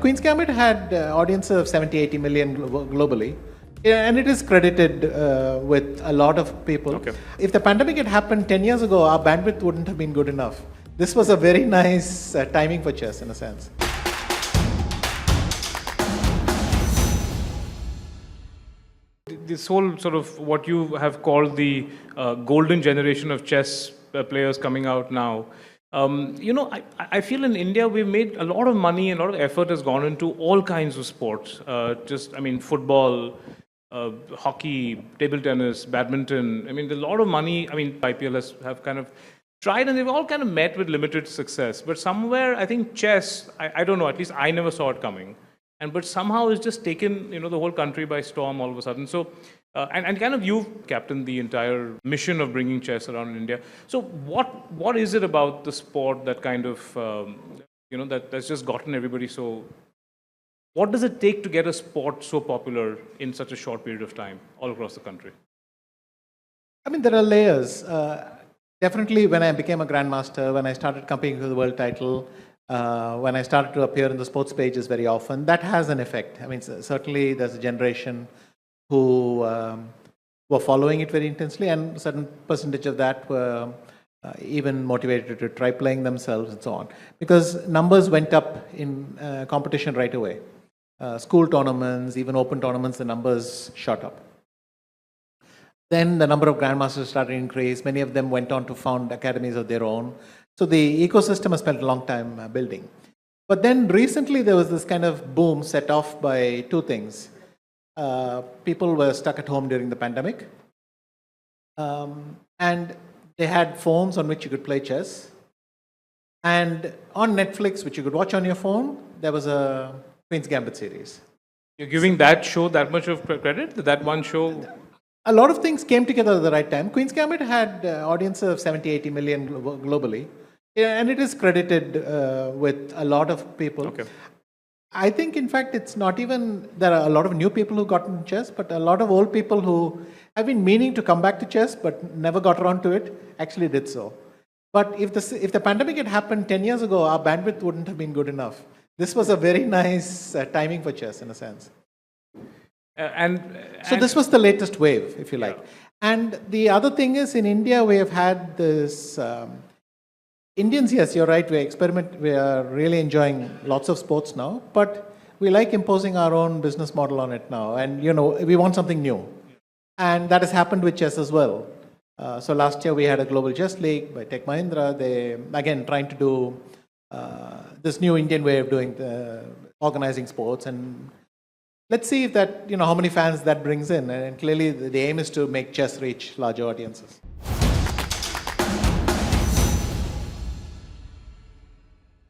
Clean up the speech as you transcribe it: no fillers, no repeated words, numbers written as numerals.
Queen's Gambit had audience of 70, 80 million globally. Yeah, and it is credited with a lot of people. Okay. If the pandemic had happened 10 years ago, our bandwidth wouldn't have been good enough. This was a very nice timing for chess in a sense. This whole sort of what you have called the golden generation of chess players coming out now. I feel in India we've made a lot of money and a lot of effort has gone into all kinds of sports. Football, hockey, table tennis, badminton. There's a lot of money. IPL have kind of tried and they've all kind of met with limited success. But somewhere, I think chess, I don't know, at least I never saw it coming. But somehow it's just taken, the whole country by storm all of a sudden. So, and kind of you've captained the entire mission of bringing chess around in India. So what is it about the sport that kind of, that's just gotten everybody so... What does it take to get a sport so popular in such a short period of time all across the country? There are layers. Definitely when I became a grandmaster, when I started competing for the world title, when I started to appear in the sports pages very often, that has an effect. Certainly there's a generation who were following it very intensely, and a certain percentage of that were even motivated to try playing themselves and so on. Because numbers went up in competition right away. School tournaments, even open tournaments, the numbers shot up. Then the number of grandmasters started to increase. Many of them went on to found academies of their own. So the ecosystem has spent a long time building. But then recently there was this kind of boom set off by two things. People were stuck at home during the pandemic. And they had phones on which you could play chess. And on Netflix, which you could watch on your phone, there was a Queen's Gambit series. You're giving that show that much of credit? That one show? A lot of things came together at the right time. Queen's Gambit had audience of 70, 80 million globally. Yeah, and it is credited with a lot of people. Okay. I think, in fact, it's not even... There are a lot of new people who got into chess, but a lot of old people who have been meaning to come back to chess but never got around to it actually did so. But if the pandemic had happened 10 years ago, our bandwidth wouldn't have been good enough. This was a very nice timing for chess in a sense. So this was the latest wave, if you like. Yeah. And the other thing is, in India, we have had this... Indians, yes, you're right, we are really enjoying lots of sports now, but we like imposing our own business model on it now. And, we want something new. And that has happened with chess as well. So last year we had a Global Chess League by Tech Mahindra. They, again, trying to do this new Indian way of doing organizing sports. And let's see if that, how many fans that brings in. And clearly the aim is to make chess reach larger audiences.